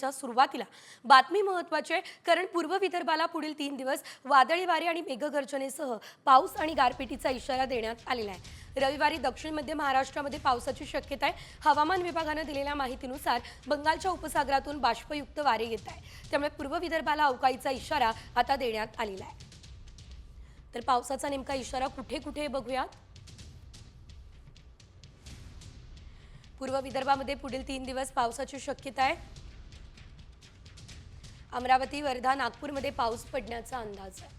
बातम्यांच्या सुरुवातीला बातमी महत्त्वाची आहे, कारण पूर्व विदर्भाला पुढील 3 दिवस वादळी वारे आणि मेघगर्जनेसह पाऊस आणि गारपिटीचा इशारा देण्यात आलेला आहे। रविवारी दक्षिण मध्य महाराष्ट्रामध्ये पावसाची शक्यता आहे। हवामान विभागाने दिलेल्या माहितीनुसार बंगालच्या उपसागरातून बाष्पयुक्त वारे येत आहे, त्यामुळे पूर्व विदर्भाला अवकाळीचा इशारा आता देण्यात आलेला आहे। तर पावसाचा नेमका इशारा कुठे कुठे बघूयात। पूर्व विदर्भामध्ये पुढील 3 दिवस पावसाची शक्यता आहे। अमरावती, वर्धा, नागपूरमध्ये पाऊस पडण्याचा अंदाज आहे।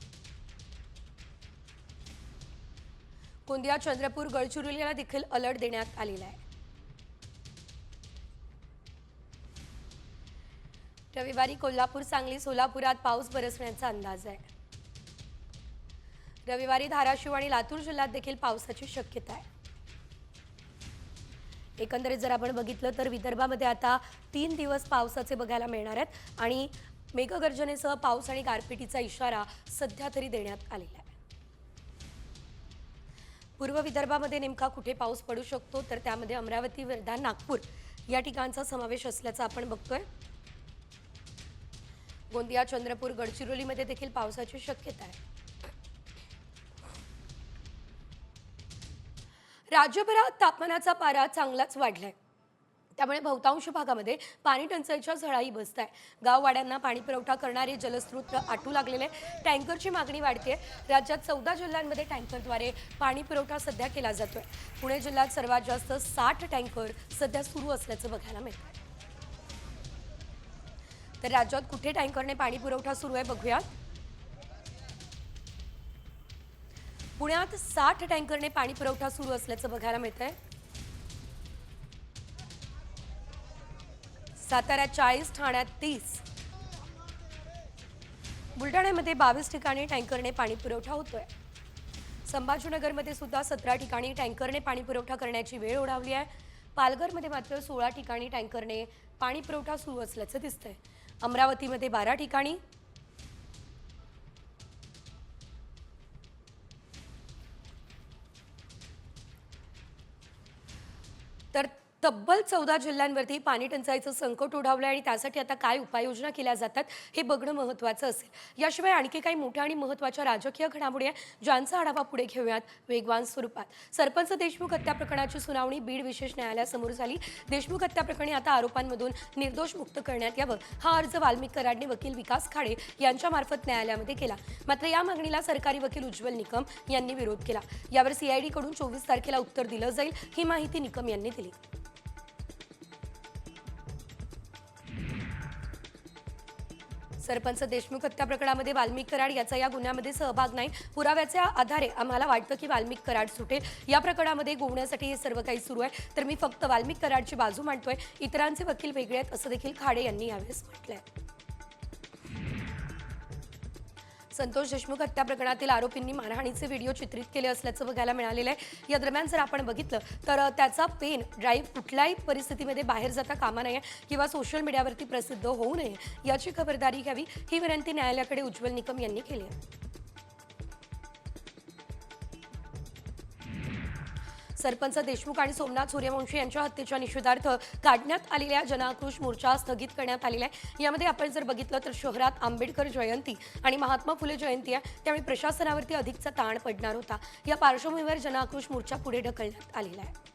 गोंदिया, चंद्रपूर, गडचिरोलीला देखील अलर्ट देण्यात आलेला आहे। रविवारी कोल्हापूर, सांगली, सोलापुरात पाऊस बरसण्याचा अंदाज आहे। रविवारी धाराशिव आणि लातूर जिल्ह्यात देखील पावसाची शक्यता आहे। एकंदरीत जर आपण बघितलं तर विदर्भामध्ये आता 3 दिवस पावसाचे बघायला मिळणार आहेत आणि मेघगर्जनेसह पाऊस आणि गारपिटीचा इशारा सध्या तरी देण्यात आलेला आहे। पूर्व विदर्भामध्ये नेमका कुठे पाऊस पडू शकतो, तर त्यामध्ये अमरावती, वर्धा, नागपूर या ठिकाणचा समावेश असल्याचा आपण बघतोय। गोंदिया, चंद्रपूर, गडचिरोलीमध्ये देखील पावसाची शक्यता आहे। राज्यभरात तापमानाचा पारा चांगलाच वाढलाय, त्यामुळे बहुतांश भागामध्ये पाणी टंचाईच्या झळाही बसत आहे। गाववाड्यांना पाणी पुरवठा करणारे जलस्रोत आटू लागलेले, टँकरची मागणी वाढते। राज्यात 14 जिल्ह्यांमध्ये टँकरद्वारे पाणी पुरवठा सध्या केला जातोय। पुणे जिल्ह्यात सर्वात जास्त 60 टँकर सध्या सुरू असल्याचं बघायला मिळतंय। तर राज्यात कुठे टँकरने पाणी पुरवठा सुरू आहे बघूयात। पुण्यात 60 टँकरने पाणी पुरवठा सुरू असल्याचं बघायला मिळतंय। साताऱ्यात 40, ठाण्यात 30, बुलढाण्यामध्ये 22 ठिकाणी टँकरने पाणी पुरवठा होतोय। संभाजीनगरमध्ये सुद्धा 17 ठिकाणी टँकरने पाणी पुरवठा करण्याची वेळ ओढावली आहे। पालघरमध्ये मात्र 16 ठिकाणी टँकरने पाणी पुरवठा सुरू असल्याचं दिसतंय। अमरावतीमध्ये 12 ठिकाणी, तर तब्बल 14 जिल्ह्यांवरती पाणी टंचाईचं संकट ओढावलं आहे आणि त्यासाठी आता काय उपाययोजना केल्या जातात हे बघणं महत्त्वाचं असेल। याशिवाय आणखी काही मोठ्या आणि महत्त्वाच्या राजकीय घडामोडी आहेत, ज्यांचा आढावा पुढे घेऊयात वेगवान स्वरूपात। सरपंच देशमुख हत्या प्रकरणाची सुनावणी बीड विशेष न्यायालयासमोर झाली। देशमुख हत्या प्रकरणी आता आरोपांमधून निर्दोष मुक्त करण्यात यावं, हा अर्ज वाल्मिक कराडने वकील विकास खाडे यांच्यामार्फत न्यायालयामध्ये केला। मात्र या मागणीला सरकारी वकील उज्ज्वल निकम यांनी विरोध केला। यावर सीआयडी कडून 24 तारखेला उत्तर दिलं जाईल, ही माहिती निकम यांनी दिली। सरपंच देशमुख हत्या प्रकरणामध्ये वाल्मिक कराड याचा या गुन्ह्यामध्ये सहभाग नाही। पुराव्याच्या आधारे आम्हाला वाटतं की वाल्मिक कराड सुटेल। या प्रकरणामध्ये गोवण्यासाठी हे सर्व काही सुरू आहे, तर मी फक्त वाल्मिक कराडची बाजू मांडतोय, इतरांचे वकील वेगळे आहेत असं देखील खाडे यांनी यावेळेस म्हटलंय। संतोष देशमुख हत्या प्रकरणातील आरोपींनी मारहाणीचे व्हिडिओ चित्रित केले असल्याचं बघायला मिळालेलं आहे। या दरम्यान जर आपण बघितलं तर त्याचा पेन ड्राईव्ह कुठल्याही परिस्थितीमध्ये बाहेर जाता कामा नये किंवा सोशल मीडियावरती प्रसिद्ध होऊ नये याची खबरदारी घ्यावी, ही विनंती न्यायालयाकडे उज्ज्वल निकम यांनी केली आहे। सरपंच देशमुख आणि सोमनाथ सूर्यवंशी यांच्या हत्येच्या निषेधार्थ काढण्यात आलेल्या जनआक्रोश मोर्चा स्थगित करण्यात आलेला आहे। यामध्ये आपण जर बघितलं तर शहरात आंबेडकर जयंती आणि महात्मा फुले जयंती आहे, त्यामुळे प्रशासनावरती अधिकचा ताण पडणार होता। या पार्श्वभूमीवर जनआक्रोश मोर्चा पुढे ढकलण्यात आलेला आहे।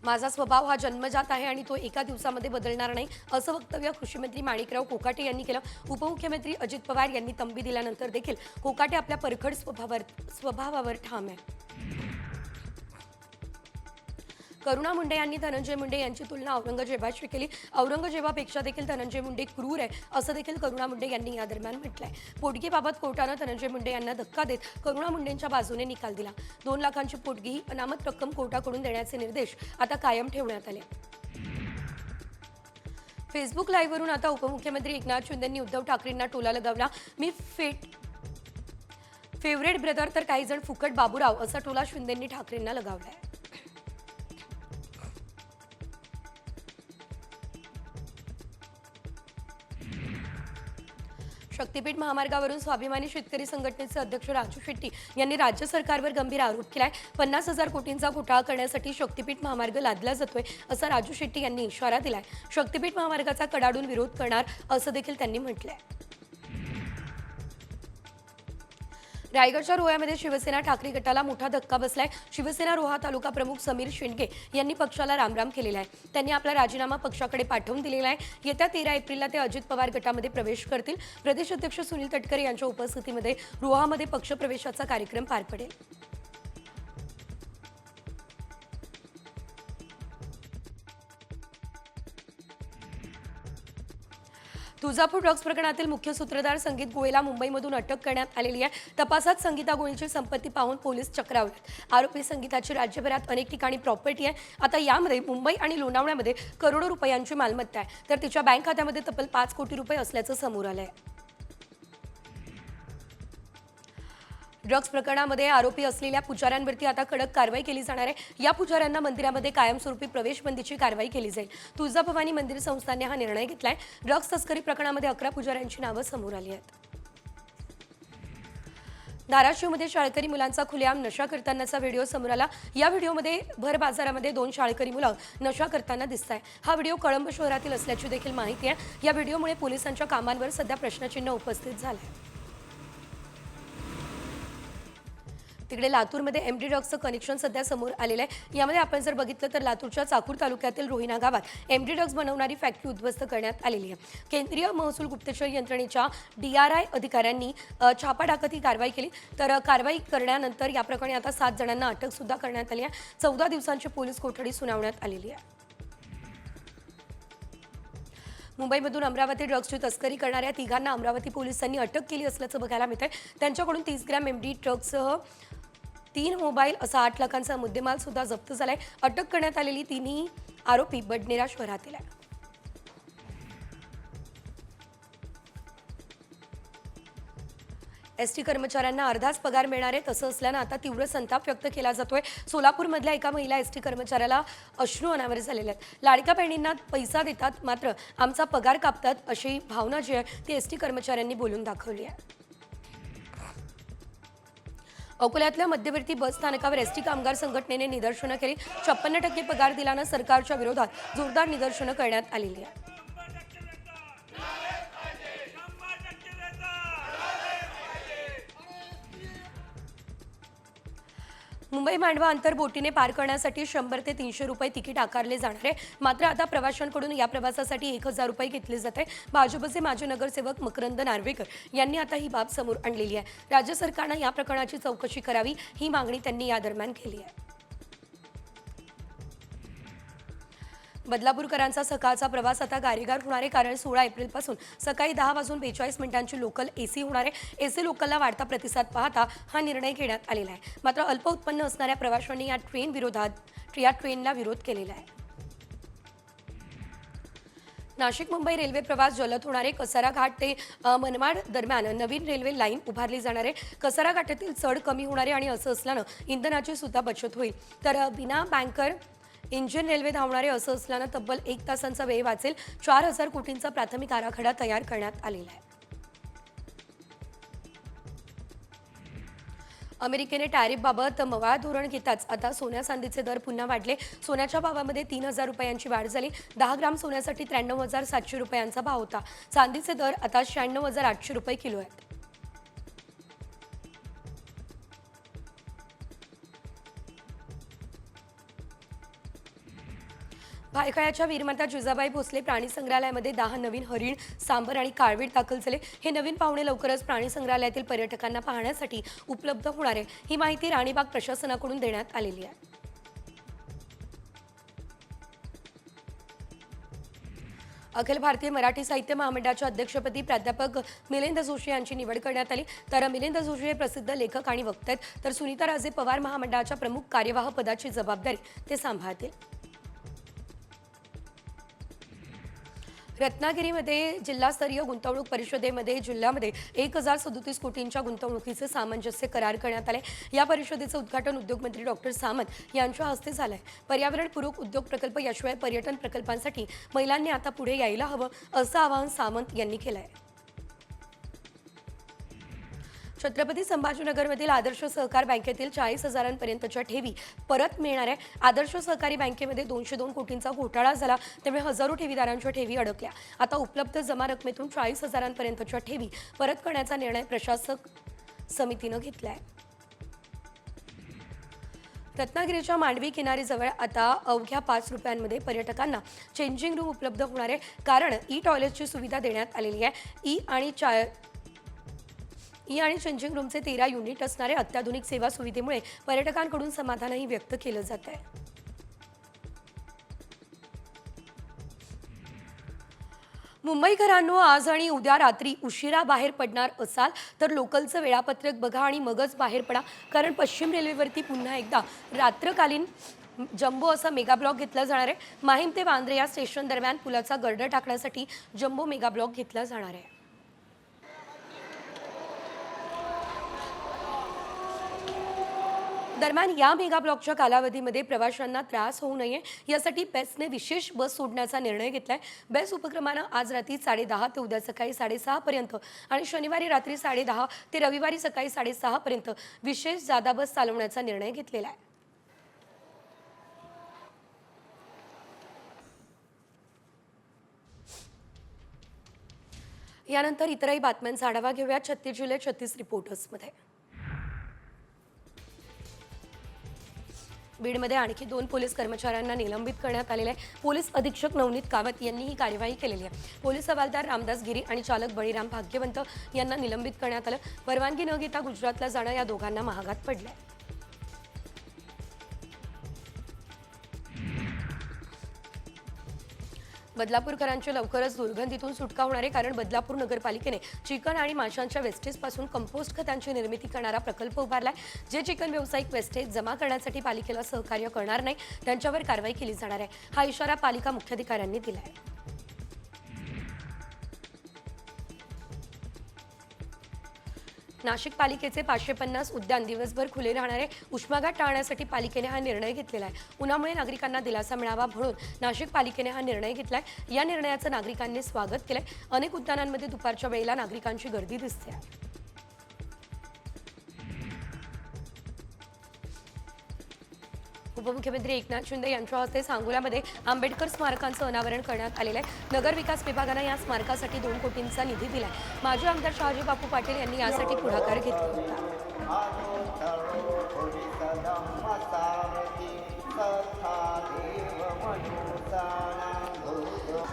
माझा स्वभाव हा जन्मजात आहे आणि तो एका दिवसामध्ये बदलणार नाही, असं वक्तव्य कृषीमंत्री माणिकराव कोकाटे यांनी केलं। उपमुख्यमंत्री अजित पवार यांनी तंबी दिल्यानंतर देखील कोकाटे आपल्या परखड स्वभावावर ठाम आहे। करुणा मुंडे यांनी धनंजय मुंडे यांची तुलना औरंगजेबाशी केली। औरंगजेबापेक्षा देखील धनंजय मुंडे क्रूर आहे असं देखील करुणा मुंडे यांनी या दरम्यान म्हटलंय। पोटगीबाबत कोर्टानं धनंजय मुंडे यांना धक्का देत करुणा मुंडेंच्या बाजूने निकाल दिला। 2 लाखांची पोटगी ही अनामत रक्कम कोर्टाकडून देण्याचे निर्देश आता कायम ठेवण्यात आले। फेसबुक लाईव्हवरून आता उपमुख्यमंत्री एकनाथ शिंदेंनी उद्धव ठाकरेंना टोला लगावला। मी फेवरेट ब्रदर तर काही जण फुकट बाबूराव असा टोला शिंदेंनी ठाकरेंना लगावलाय। शक्तीपीठ महामार्गावरून स्वाभिमानी शेतकरी संघटनेचे अध्यक्ष राजू शेट्टी यांनी राज्य सरकारवर गंभीर आरोप केलाय. 50,000 कोटींचा घोटाळा करण्यासाठी शक्तीपीठ महामार्ग लादला जातोय असा राजू शेट्टी यांनी इशारा दिलाय. शक्तीपीठ महामार्गाचा कडाडून विरोध करणार असं देखील त्यांनी म्हटलंय. रायगडच्या रोह्यामध्ये शिवसेना ठाकरे गटाला मोठा धक्का बसलाय. शिवसेना रोहा तालुका प्रमुख समीर शेंडगे यांनी पक्षाला रामराम केलेला आहे. त्यांनी आपला राजीनामा पक्षाकडे पाठवून दिलेला आहे. येत्या 13 एप्रिलला ते अजित पवार गटामध्ये प्रवेश करतील. प्रदेश अध्यक्ष सुनील तटकरे यांच्या उपस्थितीमध्ये रोहामध्ये पक्षप्रवेशाचा कार्यक्रम पार पडेल. तुळजापूर ड्रग्ज प्रकरणातील मुख्य सूत्रधार संगीत गोळेला मुंबईमधून अटक करण्यात आलेली आहे. तपासात संगीता गोळेची संपत्ती पाहून पोलीस चक्रावलेत. आरोपी संगीताची राज्यभरात अनेक ठिकाणी प्रॉपर्टी आहे. आता यामध्ये मुंबई आणि लोणावळ्यामध्ये करोडो रुपयांची मालमत्ता आहे. तर तिच्या बँक खात्यामध्ये तब्बल 5 कोटी रुपये असल्याचं समोर आलंय. ड्रग्ज प्रकरणामध्ये आरोपी असलेल्या पुजाऱ्यांवरती आता कडक कारवाई केली जाणार आहे. या पुजाऱ्यांना मंदिरामध्ये कायमस्वरूपी प्रवेशबंदीची कारवाई केली जाईल. तुळजाभवानी मंदिर संस्थानने हा निर्णय घेतलाय. ड्रग्ज तस्करी प्रकरणामध्ये 11 पुजाऱ्यांची नावं समोर आली आहेत. धाराशिवमध्ये शाळकरी मुलांचा खुलेआम नशा करतानाचा व्हिडिओ समोर आला. या व्हिडिओमध्ये भर बाजारामध्ये 2 शाळकरी मुलं नशा करताना दिसत आहे. हा व्हिडिओ कळंब शहरातील असल्याची देखील माहिती आहे. या व्हिडिओमुळे पोलिसांच्या कामांवर सध्या प्रश्नचिन्ह उपस्थित झालंय. तिकडे लातूरमध्ये एमडी ड्रग्जचं कनेक्शन सध्या समोर आलेलं आहे. यामध्ये आपण जर बघितलं तर लातूरच्या चाकूर तालुक्यातील रोहिणा गावात एमडी ड्रग्ज बनवणारी फॅक्टरी उद्ध्वस्त करण्यात आलेली आहे. केंद्रीय महसूल गुप्तचर यंत्रणेच्या DRI अधिकाऱ्यांनी छापा टाकत ही कारवाई केली. तर कारवाई करण्यानंतर या प्रकरणी आता 7 जणांना अटक सुद्धा करण्यात आली आहे. 14 दिवसांची पोलीस कोठडी सुनावण्यात आलेली आहे. मुंबईमधून अमरावती ड्रग्जची तस्करी करणाऱ्या 3घांना अमरावती पोलिसांनी अटक केली असल्याचं बघायला मिळतंय. त्यांच्याकडून 30 ग्रॅम एमडी ड्रग्जसह 3 मोबाईल असा 8 लाखांचा मुद्देमाल सुद्धा जप्त झालाय. अटक करण्यात आलेली 3ही आरोपी बडनेरा शहरातील आहे. एसटी कर्मचाऱ्यांना अर्धाच पगार मिळणार आहे. तसं असल्यानं आता तीव्र संताप व्यक्त केला जातोय. सोलापूरमधल्या एका महिला एसटी कर्मचाऱ्याला अश्रू अनावर झालेले आहेत. लाडक्या बहिणींना पैसा देतात मात्र आमचा पगार कापतात अशी भावना जी आहे ती एसटी कर्मचाऱ्यांनी बोलून दाखवली आहे. अकोल्यातल्या मध्यवर्ती बस स्थानकावर एसटी कामगार संघटनेने निदर्शनं केली. 56% पगार दिल्यानं सरकारच्या विरोधात जोरदार निदर्शनं करण्यात आलेली आहे. मुंबई मांडवा अंतर बोटीने पार करण्यासाठी 100 ते 300 रुपये तिकीट आकारले जाणार आहे. मात्र आता प्रवाशांकडून या प्रवासासाठी 1000 रुपये घेतले जाते. भाजपचे माजी नगरसेवक मकरंद नार्वेकर यांनी आता ही बाब समोर आणलेली आहे. राज्य सरकारनं या प्रकरणाची चौकशी करावी ही मागणी त्यांनी या दरम्यान केली आहे. बदलापूरकरांचा सकाळचा प्रवास आता गारेगार होणार आहे. कारण 16 एप्रिलपासून सकाळी 10:42 लोकल AC होणार आहे. AC लोकलला वाढता प्रतिसाद पाहता हा निर्णय घेण्यात आलेला आहे. मात्र अल्प उत्पन्न असणाऱ्या प्रवाशांनी या ट्रेनला विरोध केलेला आहे. नाशिक मुंबई रेल्वे प्रवास जलद होणार आहे. कसारा घाट ते मनमाड दरम्यान नवीन रेल्वे लाईन उभारली जाणार आहे. कसारा घाटातील चढ कमी होणार आहे आणि असं असल्यानं इंधनाची सुद्धा बचत होईल. तर बिना बँकर इंजिन रेल्वे धावणारे असं असल्यानं तब्बल 1 तासांचा वेळ वाचेल. 4000 कोटींचा प्राथमिक आराखडा तयार करण्यात आलेला आहे. अमेरिकेने टॅरिफबाबत मवाळ धोरण घेताच आता सोन्या चांदीचे दर पुन्हा वाढले. सोन्याच्या भावामध्ये 3000 रुपयांची वाढ झाली. 10 ग्राम सोन्यासाठी 93,700 रुपयांचा भाव होता. चांदीचे दर आता 96,800 रुपये किलो आहेत. भायखळ्याच्या वीरमाता जिजाबाई भोसले प्राणी संग्रहालयामध्ये 10 नवीन हरिण, सांबर आणि काळवीट दाखल झाले. हे नवीन पाहुणे लवकरच प्राणी संग्रहालयातील पर्यटकांना पाहण्यासाठी उपलब्ध होणार आहे. ही माहिती राणीबाग प्रशासनाकडून देण्यात आलेली आहे. अखिल भारतीय मराठी साहित्य महामंडळाच्या अध्यक्षपदी प्राध्यापक मिलिंद जोशी यांची निवड करण्यात आली. तर मिलिंद जोशी हे प्रसिद्ध लेखक आणि वक्ते आहेत. तर सुनीता राजे पवार महामंडळाच्या प्रमुख कार्यवाह पदाची जबाबदारी ते सांभाळतील. रत्नागिरीमध्ये जिल्हास्तरीय गुंतवणूक परिषदेमध्ये जिल्ह्यामध्ये 1037 कोटींच्या गुंतवणुकीचे सामंजस्य करार करण्यात आले. या परिषदेचं उद्घाटन उद्योगमंत्री डॉक्टर सामंत यांच्या हस्ते झालंय. पर्यावरणपूरक उद्योग प्रकल्प याशिवाय पर्यटन प्रकल्पांसाठी महिलांनी आता पुढे यायला हवं असं आवाहन सामंत यांनी केलंय. छत्रपती संभाजीनगरमधील आदर्श सहकार बँकेतील 40,000पर्यंतच्या ठेवी परत मिळणार आहे. आदर्श सहकारी बँकेमध्ये 202 कोटींचा घोटाळा झाला, त्यामुळे हजारो ठेवीदारांच्या ठेवी अडकल्या. आता उपलब्ध जमा रकमेतून 40,000पर्यंतच्या ठेवी परत करण्याचा निर्णय प्रशासक समितीनं घेतला आहे. रत्नागिरीच्या मांडवी किनारीजवळ आता अवघ्या 5 रुपयांमध्ये पर्यटकांना चेंजिंग रूम उपलब्ध होणार आहे. कारण ई टॉयलेटची सुविधा देण्यात आलेली आहे. ई आणि चेंजिंग रूमचे 13 युनिट असणारे अत्याधुनिक सेवा सुविधेमुळे पर्यटकांकडून समाधानही व्यक्त केलं जात आहे. मुंबईकरांनो, आज आणि उद्या रात्री उशिरा बाहेर पडणार असाल तर लोकलचं वेळापत्रक बघा आणि मगच बाहेर पडा. कारण पश्चिम रेल्वेवरती पुन्हा एकदा रात्रकालीन जम्बो असा मेगा ब्लॉक घेतला जाणार आहे. माहीम ते वांद्रे या स्टेशन दरम्यान पुलाचा गर्ड टाकण्यासाठी जम्बो मेगा ब्लॉक घेतला जाणार आहे. दरम्यान या मेगा ब्लॉकच्या कालावधीमध्ये प्रवाशांना त्रास होऊ नये यासाठी बेस्टने विशेष बस सोडण्याचा निर्णय घेतलाय. बेस्ट उपक्रमानं आज रात्री 10:30 ते उद्या सकाळी 6:30 पर्यंत आणि शनिवारी रात्री 10:30 ते रविवारी सकाळी 6:30 पर्यंत विशेष जादा बस चालवण्याचा निर्णय घेतलेला आहे. यानंतर इतरही बातम्यांचा आढावा घेऊया 36 जिल्हे 36 रिपोर्टर्समध्ये. बीडमध्ये आणखी 2 पोलीस कर्मचाऱ्यांना निलंबित करण्यात आलेले आहे. पोलीस अधीक्षक नवनीत कावत यांनी ही कार्यवाही केलेली आहे. पोलीस हवालदार रामदास गिरी आणि चालक बळीराम भाग्यवंत यांना निलंबित करण्यात आलं. परवानगी न घेता गुजरातला जाणं या दोघांना महागात पडलंय. बदलापूरकरांची लवकरच दुर्गंधीतून सुटका होणार आहे. कारण बदलापूर नगरपालिकेने चिकन आणि माशांच्या वेस्टेजपासून कंपोस्ट खतांची निर्मिती करणारा प्रकल्प उभारलाय. जे चिकन व्यावसायिक वेस्टेज जमा करण्यासाठी पालिकेला सहकार्य करणार नाही त्यांच्यावर कारवाई केली जाणार आहे. हा इशारा पालिका मुख्याधिकाऱ्यांनी दिला आहे. नाशिक पालिकेचे 550 उद्यान दिवसभर खुले राहणार आहे. उष्माघात टाळण्यासाठी पालिकेने हा निर्णय घेतलेला आहे. उन्हामुळे नागरिकांना दिलासा मिळावा म्हणून नाशिक पालिकेने हा निर्णय घेतलाय. या निर्णयाचं नागरिकांनी स्वागत केलंय. अनेक उद्यानांमध्ये दुपारच्या वेळेला नागरिकांची गर्दी दिसते. उपमुख्यमंत्री एकनाथ शिंदे यांच्या हस्ते सांगोल्यामध्ये आंबेडकर स्मारकांचं अनावरण करण्यात आलेलं आहे. नगर विकास विभागानं या स्मारकासाठी 2 कोटींचा निधी दिलाय. माजी आमदार शहाजी बापू पाटील यांनी यासाठी पुढाकार घेतला होता.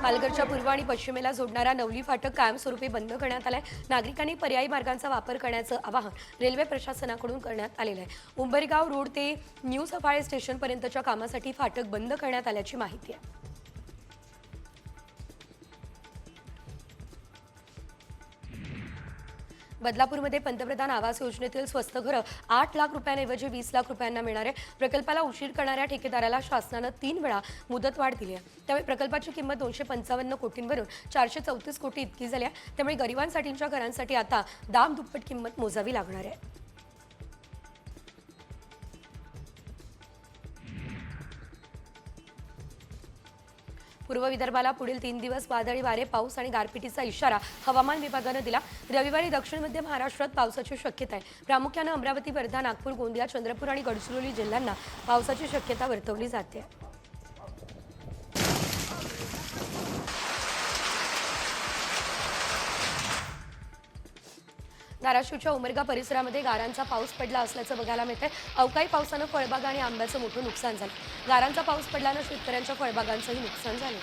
पालघरच्या पूर्व आणि पश्चिमेला जोडणारा नवली फाटक कायमस्वरूपी बंद करण्यात आलाय. नागरिकांनी पर्यायी मार्गांचा वापर करण्याचं आवाहन रेल्वे प्रशासनाकडून करण्यात आलेलं आहे. उंबरगाव रोड ते न्यू सफाळे स्टेशनपर्यंतच्या कामासाठी फाटक बंद करण्यात आल्याची माहिती आहे. बदलापूरमध्ये पंतप्रधान आवास योजनेतील स्वस्त घरं 8 लाख रुपयांऐवजी 20 लाख रुपयांना मिळणार आहे. प्रकल्पाला उशीर करणाऱ्या ठेकेदाराला शासनानं 3 वेळा मुदतवाढ दिली आहे. त्यामुळे प्रकल्पाची किंमत 255 कोटींवरून 434 कोटी इतकी झाली आहे. त्यामुळे गरिबांसाठीच्या घरांसाठी आता दाम दुप्पट किंमत मोजावी लागणार आहे. पूर्व विदर्भाला पुढील 3 दिवस वादळी वारे, पाऊस आणि गारपिटीचा इशारा हवामान विभागानं दिला. रविवारी दक्षिण मध्य महाराष्ट्रात पावसाची शक्यता आहे. प्रामुख्यानं अमरावती, वर्धा, नागपूर, गोंदिया, चंद्रपूर आणि गडचिरोली जिल्ह्यांना पावसाची शक्यता वर्तवली जाते. धाराशिवच्या उमरगा परिसरामध्ये गारांचा पाऊस पडला असल्याचं बघायला मिळतंय. अवकाळी पावसानं फळबागा आणि आंब्याचं मोठं नुकसान झालं. गारांचा पाऊस पडल्यानं शेतकऱ्यांच्या फळबागांचंही नुकसान झालं.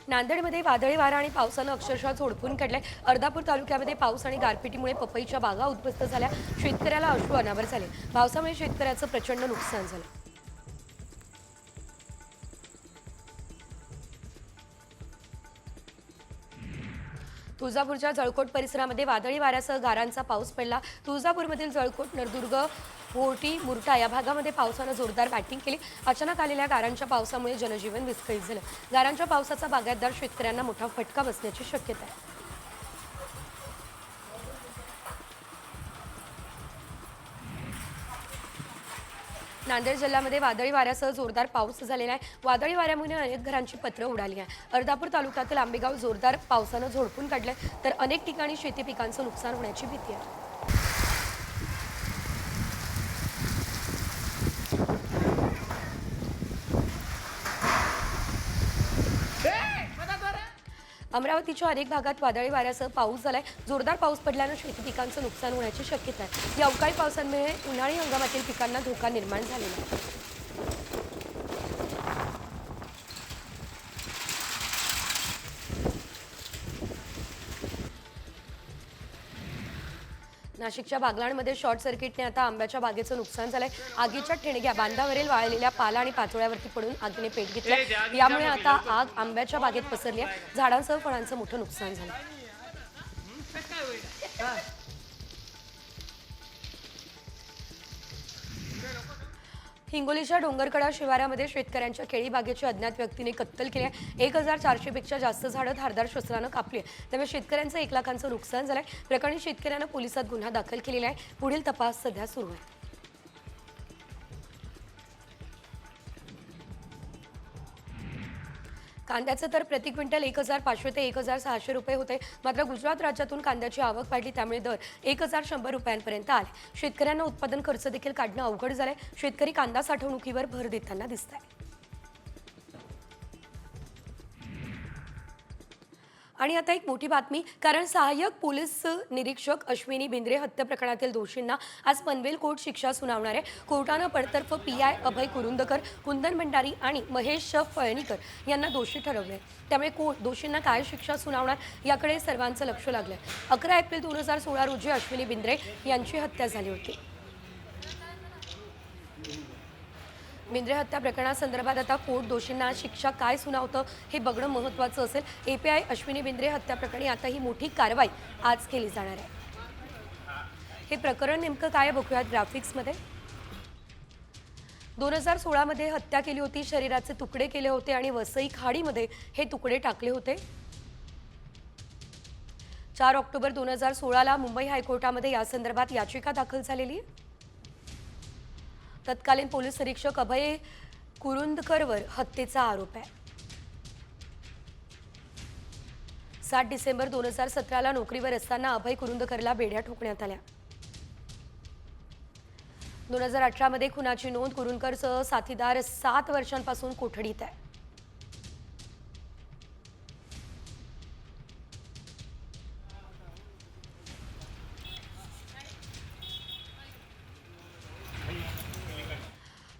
नांदेडमध्ये वादळी वारा आणि पावसानं अक्षरशः झोडपून काढलंय. अर्धापूर तालुक्यामध्ये पाऊस आणि गारपिटीमुळे पपईच्या बागा उद्ध्वस्त झाल्या. शेतकऱ्याला अश्रू अनावर झाले. पावसामुळे शेतकऱ्याचं प्रचंड नुकसान झालं. तुळजापूरच्या जळकोट परिसरामध्ये वादळी वाऱ्यासह गारांचा पाऊस पडला. तुळजापूरमधील जळकोट, नरदुर्ग, होर्टी, मुरटा या भागामध्ये पावसानं जोरदार बॅटिंग केली. अचानक आलेल्या गारांच्या पावसामुळे जनजीवन विस्कळीत झालं. गारांच्या पावसाचा बागायतदार शेतकऱ्यांना मोठा फटका बसण्याची शक्यता आहे. नांदेड जिल्ह्यामध्ये वादळी वाऱ्यासह जोरदार पाऊस झालेला आहे. वादळी वाऱ्यामुळे अनेक घरांची पत्रं उडाली आहे. अर्धापूर तालुक्यातील आंबेगाव जोरदार पावसानं झोडपून काढले, तर अनेक ठिकाणी शेती पिकांचं नुकसान होण्याची भीती आहे. अमरावतीच्या अनेक भागात वादळी वाऱ्यासह पाऊस झालाय. जोरदार पाऊस पडल्यानं शेती पिकांचं नुकसान होण्याची शक्यता आहे. या अवकाळी पावसामुळे उन्हाळी हंगामातील पिकांना धोका निर्माण झालेला आहे. नाशिकच्या बागलाणमध्ये शॉर्ट सर्किटने आता आंब्याच्या बागेचं नुकसान झालंय. आगीच्या ठिणग्या बांधावरील वाळलेल्या पाला आणि पाचोळ्यावरती पडून आगीने पेट घेतला. यामुळे आता आग आंब्याच्या बागेत पसरली आहे. झाडांसह फळांचं मोठं नुकसान झालं. हिंगोलीच्या डोंगरकडा शिवारामध्ये शेतकऱ्यांच्या केळी बागेची अज्ञात व्यक्तीने कत्तल केली आहे. 1400 पेक्षा जास्त झाडं धारदार शस्त्रानं कापली आहे. त्यामुळे शेतकऱ्यांचं 1 लाखांचं नुकसान झालंय. प्रकरणी शेतकऱ्यानं पोलिसात गुन्हा दाखल केलेला आहे. पुढील तपास सध्या सुरू आहे. कांद्याचं तर प्रति क्विंटल 1500 ते 1600 रुपये होते. मात्र गुजरात राज्यातून कांद्याची आवक वाढली, त्यामुळे दर 1100 रुपयांपर्यंत आले. शेतकऱ्यांना उत्पादन खर्च देखील काढणं अवघड झालंय. शेतकरी कांदा साठवणुकीवर भर देताना दिसत आहे. आणि आता एक मोठी बातमी, कारण सहाय्यक पोलीस निरीक्षक अश्विनी बिंद्रे हत्या प्रकरणातील दोषींना आज पनवेल कोर्ट शिक्षा सुनावणार आहे. कोर्टानं बडतर्फ पीआय अभय कुरुंदकर, कुंदन भंडारी आणि महेश फळणीकर यांना दोषी ठरवले. त्यामुळे कोर्ट दोषींना काय शिक्षा सुनावणार याकडे सर्वांचं लक्ष लागलंय. 11 एप्रिल 2016 रोजी अश्विनी बिंद्रे यांची हत्या झाली होती. बिंद्रे हत्या प्रकरणासंदर्भात आता कोर्ट दोषींना शिक्षा काय सुनावतं हे बघणं महत्त्वाचं असेल. एपीआय अश्विनी बिंद्रे हत्या प्रकरणी आता ही मोठी कारवाई आज केली जाणार आहे. हे प्रकरण नेमकं काय बघूयात ग्राफिक्समध्ये. 2016 मध्ये हत्या केली होती, शरीराचे तुकडे केले होते आणि वसई खाडीमध्ये हे तुकडे टाकले होते. 4 ऑक्टोबर 2016ला मुंबई हायकोर्टामध्ये या संदर्भात याचिका दाखल झालेली आहे. तत्कालीन पोलीस निरीक्षक अभय कुरुंदकरवर हत्येचा आरोप आहे. 7 डिसेंबर 2017ला नोकरीवर असताना अभय कुरुंदकरला बेड्या ठोकण्यात आल्या. 2018 मध्ये खुनाची नोंद. कुरुंदकरसह साथीदार 7 वर्षांपासून कोठडीत आहे.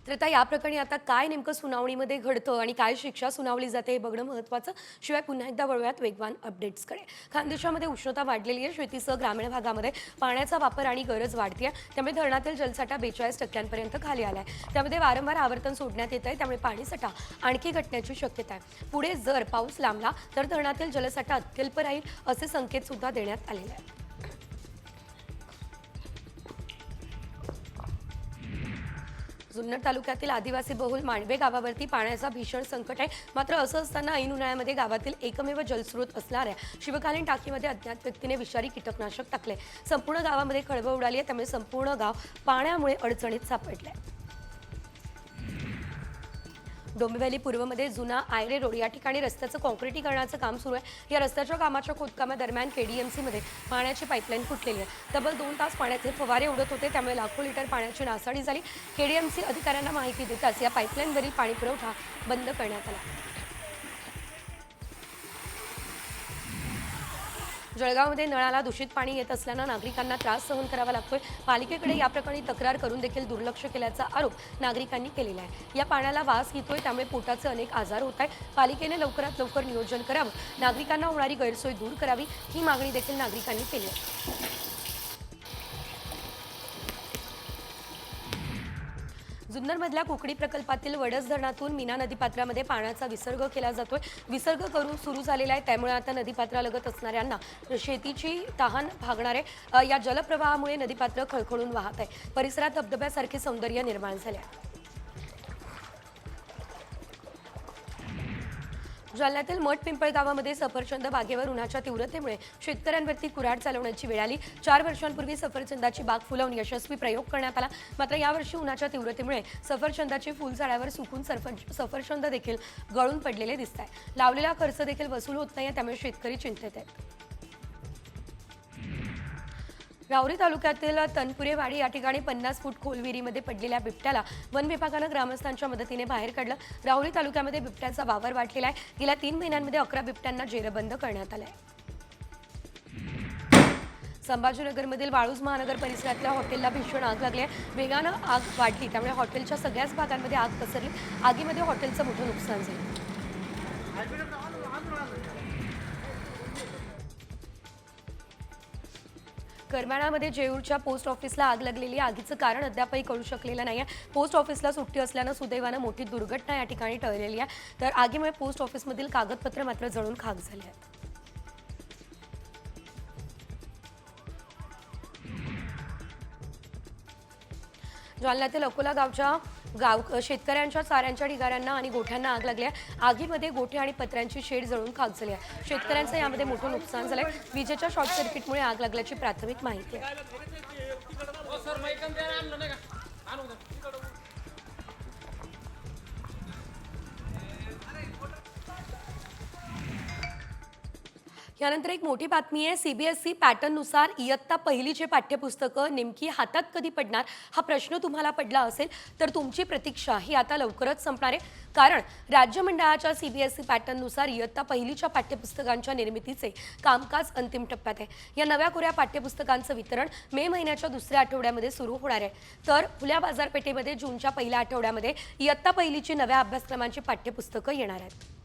तर आता या प्रकरणी आता काय नेमकं सुनावणीमध्ये घडतं आणि काय शिक्षा सुनावली जाते हे बघणं महत्त्वाचं. शिवाय पुन्हा एकदा वळूयात वेगवान अपडेट्सकडे. खानदेशामध्ये उष्णता वाढलेली आहे. शेतीसह ग्रामीण भागामध्ये पाण्याचा वापर आणि गरज वाढते आहे. त्यामुळे धरणातील जलसाठा 42% खाली आला आहे. त्यामध्ये वारंवार आवर्तन सोडण्यात येत आहे. त्यामुळे पाणीसाठा आणखी घटण्याची शक्यता आहे. पुढे जर पाऊस लांबला तर धरणातील जलसाठा अत्यल्प राहील असे संकेत सुद्धा देण्यात आलेले आहेत. जुन्नर तालुक्यातील आदिवासी बहुल मांडवे गावावरती पाण्याचा भीषण संकट आहे. मात्र असं असताना ऐन उन्हाळ्यामध्ये गावातील एकमेव जलस्रोत असणाऱ्या शिवकालीन टाकीमध्ये अज्ञात व्यक्तीने विषारी कीटकनाशक टाकले. संपूर्ण गावामध्ये खळबळ उडाली आहे. त्यामुळे संपूर्ण गाव पाण्यामुळे अडचणीत सापडले. डोंबिवली पूर्वमध्ये जुना आयरे रोड या ठिकाणी रस्त्याचं काँक्रिटीकरणाचं काम सुरू आहे. या रस्त्याच्या कामाच्या खोदकामादरम्यान केडीएमसीमध्ये पाण्याची पाईपलाईन फुटलेली आहे. तब्बल 2 तास पाण्याचे फवारे उडत होते. त्यामुळे लाखो लिटर पाण्याची नासाडी झाली. केडीएमसी अधिकाऱ्यांना माहिती देताच या पाईपलाईनवरील पाणी पुरवठा बंद करण्यात आला. जळगावमध्ये नळाला दूषित पाणी येत असल्यानं नागरिकांना त्रास सहन करावा लागतोय. पालिकेकडे या प्रकरणी तक्रार करून देखील दुर्लक्ष केल्याचा आरोप नागरिकांनी केलेला आहे. या पाण्याला वास येतोय, त्यामुळे पोटाचे अनेक आजार होत आहेत. पालिकेने लवकरात लवकर नियोजन करावं, नागरिकांना होणारी गैरसोय दूर करावी ही मागणी देखील नागरिकांनी केली आहे. जुन्नरमधल्या कोकडी प्रकल्पातील वडस धरणातून मीना नदीपात्रामध्ये पाण्याचा विसर्ग केला जातोय. विसर्ग करून सुरू झालेला आहे. त्यामुळे आता नदीपात्रालगत असणाऱ्यांना शेतीची तहान भागणार आहे. या जलप्रवाहामुळे नदीपात्र खळखळून वाहत आहे. परिसरात धबधब्यासारखे सौंदर्य निर्माण झाले आहे. जालन्यातील मठ पिंपळ गावामध्ये सफरचंद बागेवर उन्हाच्या तीव्रतेमुळे शेतकऱ्यांवरती कुऱ्हाड चालवण्याची वेळ आली। 4 वर्षांपूर्वी सफरचंदाची बाग फुलवून यशस्वी प्रयोग करण्यात आला, मात्र यावर्षी उन्हाच्या तीव्रतेमुळे सफरचंदाची फुल झाडावर सुकून सफरचंद देखील गळून पडलेले दिसत आहे। लावलेला खर्च देखील वसूल होत नाही, त्यामुळे शेतकरी चिंतेत आहेत। राहुरी तालुक्यातील तनपुरेवाडी या ठिकाणी 50 फूट खोल विहिरीमध्ये पडलेल्या बिबट्याला वन विभागानं ग्रामस्थांच्या मदतीने बाहेर काढलं। राहुरी तालुक्यामध्ये बिबट्याचा वावर वाढलेला आहे। गेल्या 3 महिन्यांमध्ये 11 बिबट्यांना जेरबंद करण्यात आलंय। संभाजीनगरमधील वाळूज महानगर परिसरातल्या हॉटेलला भीषण आग लागली आहे। वेगानं आग वाढली, त्यामुळे हॉटेलच्या सगळ्याच भागांमध्ये आग पसरली। आगीमध्ये हॉटेलचं मोठं नुकसान झालं। करमाळामध्ये जेऊरच्या पोस्ट ऑफिसला आग लागलेली आहे। आगीचं कारण अद्यापही कळू शकलेलं नाही आहे। पोस्ट ऑफिसला सुट्टी असल्यानं सुदैवानं मोठी दुर्घटना या ठिकाणी टळलेली आहे, तर आगीमुळे पोस्ट ऑफिसमधील कागदपत्र मात्र जळून खाक झाले आहेत। जालन्यातील अकोला गावच्या शेतकऱ्यांच्या चाऱ्यांच्या ढिगाऱ्यांना आणि गोठ्यांना आग लागली आहे। आगीमध्ये गोठे आणि पत्र्यांची शेड जळून खाक झाली आहे। शेतकऱ्यांचं यामध्ये मोठं नुकसान झालंय। विजेच्या शॉर्ट सर्किटमुळे आग लागल्याची प्राथमिक माहिती आहे। यानंतर एक मोठी बातमी आहे। सीबीएसई पॅटर्ननुसार इयत्ता पहिलीचे पाठ्यपुस्तकं नेमकी हातात कधी पडणार हा प्रश्न तुम्हाला पडला असेल तर तुमची प्रतीक्षा ही आता लवकरच संपणार आहे, कारण राज्य मंडळाच्या सीबीएसई पॅटर्ननुसार इयत्ता पहिलीच्या पाठ्यपुस्तकांच्या निर्मितीचे कामकाज अंतिम टप्प्यात आहे। या नव्या कोऱ्या पाठ्यपुस्तकांचं वितरण मे महिन्याच्या दुसऱ्या आठवड्यामध्ये सुरू होणार आहे, तर खुल्या बाजारपेठेमध्ये जूनच्या पहिल्या आठवड्यामध्ये इयत्ता पहिलीची नव्या अभ्यासक्रमांची पाठ्यपुस्तकं येणार आहेत।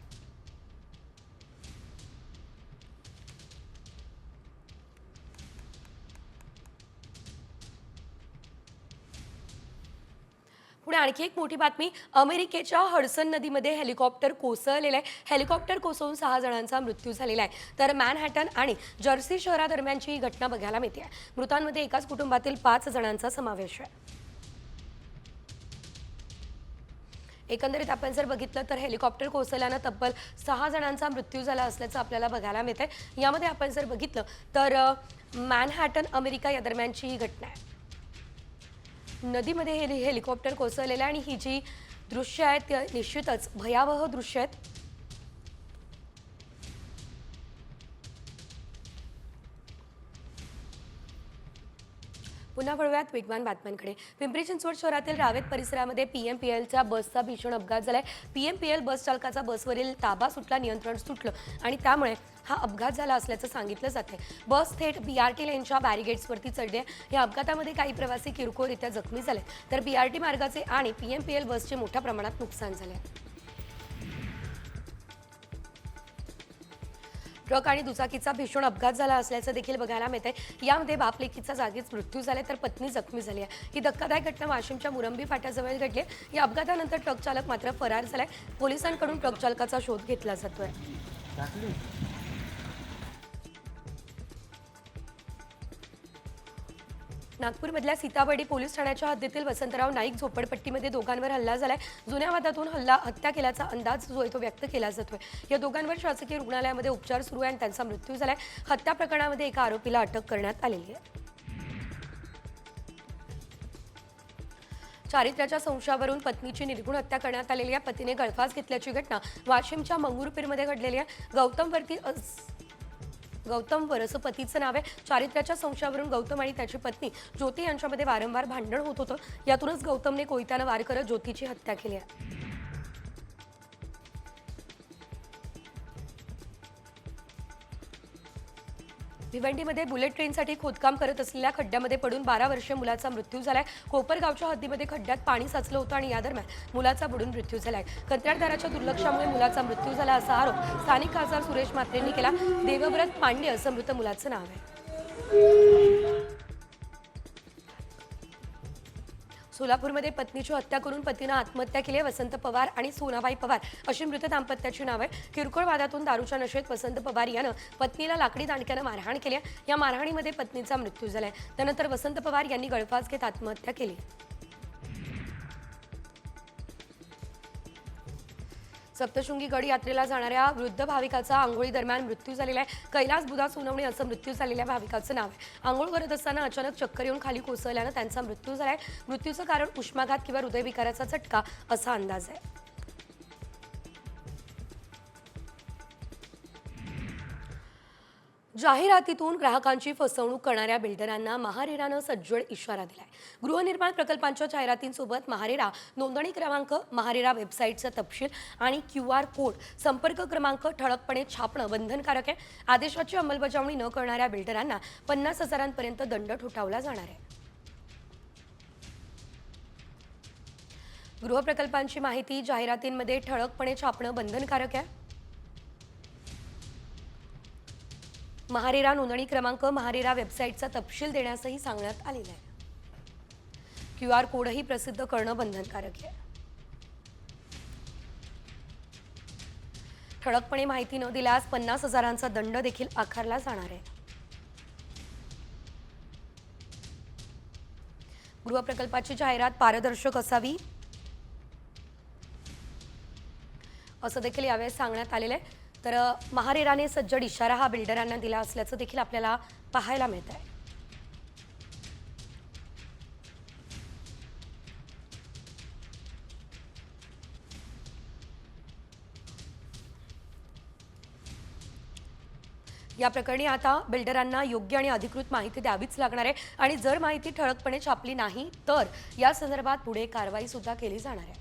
पुढे आणखी एक मोठी बातमी। अमेरिकेच्या हडसन नदीमध्ये हेलिकॉप्टर कोसळलेलं आहे। हेलिकॉप्टर कोसळून 6 जणांचा मृत्यू झालेला आहे, तर मॅनहॅटन आणि जर्सी शहरादरम्यानची ही घटना बघायला मिळते आहे। मृतांमध्ये एकाच कुटुंबातील 5 जणांचा समावेश आहे। एकंदरीत आपण जर बघितलं तर हेलिकॉप्टर कोसळल्यानं तब्बल 6 जणांचा मृत्यू झाला असल्याचं आपल्याला बघायला मिळतंय। यामध्ये आपण जर बघितलं तर मॅनहॅटन अमेरिका या दरम्यानची ही घटना आहे। नदीमध्ये हेलिकॉप्टर कोसळलेलं आहे आणि ही जी दृश्य आहेत ती निश्चितच भयावह दृश्य आहेत। पुन्हा वळूयात वेगवान बातम्यांकडे। पिंपरी चिंचवड शहरातील रावेत परिसरामध्ये पीएमपीएलच्या बसचा भीषण अपघात झालाय। पीएमपीएल बस चालकाचा बसवरील ताबा सुटला, नियंत्रण सुटलं आणि त्यामुळे हा अपघात झाला असल्याचं सांगितलं जाते। बस थेट बीआरटी लेनच्या बॅरिगेड्सवरती चढली आहे। या अपघातामध्ये काही प्रवासी किरकोळरित्या जखमी झाले, तर बीआरटी मार्गाचे आणि पीएमपीएल बसचे मोठ्या प्रमाणात नुकसान झाले। ट्रक आणि दुचाकीचा भीषण अपघात झाला असल्याचं देखील बघायला मिळतंय। यामध्ये बाप लेकीचा जागीच मृत्यू झाला, तर पत्नी जखमी झाली आहे। ही धक्कादायक घटना वाशिमच्या मुरंबी फाट्याजवळ घडली। या अपघातानंतर ट्रक चालक मात्र फरार झालाय। पोलिसांकडून ट्रक चालकाचा शोध घेतला जातोय। नागपूरमधल्या सीताबर्डी पोलीस ठाण्याच्या हद्दीतील वसंतराव नाईक झोपडपट्टीमध्ये दोघांवर हल्ला झालाय। जुन्या वादातून हत्या केल्याचा अंदाज जो आहे तो व्यक्त केला जातोय। या दोघांवर शासकीय रुग्णालयामध्ये उपचार सुरू आहे आणि त्यांचा मृत्यू झालाय। हत्या प्रकरणामध्ये एका आरोपीला अटक करण्यात आलेली आहे। चारित्र्याच्या संशयावरून पत्नीची निर्घृण हत्या करण्यात आलेली आहे। पतीने गळफास घेतल्याची घटना वाशिमच्या मंगरुळपीरमध्ये घडलेली आहे। गौतम वर असं पतीचं नाव आहे। चारित्र्याच्या संशयावरून गौतम आणि त्याची पत्नी ज्योती यांच्यामध्ये वारंवार भांडण होत होतं। यातूनच गौतमने कोयत्यानं वार करत ज्योतीची हत्या केली आहे। भिवंडीमध्ये बुलेट ट्रेनसाठी खोदकाम करत असलेल्या खड्ड्यामध्ये पडून 12 वर्षीय मुलाचा मृत्यू झालाय। कोपरगावच्या हद्दीमध्ये खड्ड्यात पाणी साचलं होतं आणि या दरम्यान मुलाचा बुडून मृत्यू झालाय। कंत्राटदाराच्या दुर्लक्षामुळे मुलाचा मृत्यू झाला असा आरोप स्थानिक खासदार सुरेश म्हात्रेंनी केला। देवव्रत पांडे असं मृत मुलाचं नाव आहे। सोलापूरमध्ये पत्नीची हत्या करून पतीनं आत्महत्या केली आहे। वसंत पवार आणि सोनाबाई पवार अशी मृत दाम्पत्याची नाव आहे। किरकोळ वादातून दारूच्या नशेत वसंत पवार यानं पत्नीला लाकडी दांडक्यानं मारहाण केली आहे। या मारहाणीमध्ये पत्नीचा मृत्यू झालाय। त्यानंतर वसंत पवार यांनी गळफास घेत आत्महत्या केली। सप्तशृंगी गड यात्रेला जाणाऱ्या वृद्ध भाविकाचा आंघोळी दरम्यान मृत्यू झालेला आहे. कैलास बुधा सोनवणे असं मृत्यू झालेल्या भाविकाचं नाव आहे. आंघोळ करत असताना अचानक चक्कर येऊन खाली कोसळल्यानं त्यांचा मृत्यू झालाय. मृत्यूचं कारण उष्माघात किंवा हृदयविकाराचा झटका असा अंदाज आहे. जाहिरातीतून ग्राहकांची फसवणूक करणाऱ्या बिल्डरांना महारेरानं सज्जड इशारा दिलाय. गृहनिर्माण प्रकल्पांच्या जाहिरातींसोबत महारेरा नोंदणी क्रमांक, महारेरा वेबसाईटचा तपशील आणि QR कोड, संपर्क क्रमांक ठळकपणे छापणं बंधनकारक आहे. आदेशाची अंमलबजावणी न करणाऱ्या बिल्डरांना 50,000पर्यंत दंड ठोठावला जाणार आहे. गृहप्रकल्पांची माहिती जाहिरातींमध्ये ठळकपणे छापणं बंधनकारक आहे. महारेरा नोंदणी क्रमांक, महारेरा वेबसाईटचा तपशील देण्यासही सांगण्यात आलेलं आहे. QR कोडही प्रसिद्ध करणं बंधनकारक आहे. ठळकपणे माहिती न दिल्यास 50,000चा दंड देखील आकारला जाणार आहे. गृहप्रकल्पाची जाहिरात पारदर्शक असावी असं देखील यावेळेस सांगण्यात आलेलं आहे. तर महारेराने सज्जड इशारा हा बिल्डरांना दिला असल्याचं देखील आपल्याला पाहायला मिळत आहे. या प्रकरणी आता बिल्डरांना योग्य आणि अधिकृत माहिती द्यावीच लागणार आहे आणि जर माहिती ठळकपणे छापली नाही तर या संदर्भात पुढे कारवाई सुद्धा केली जाणार आहे.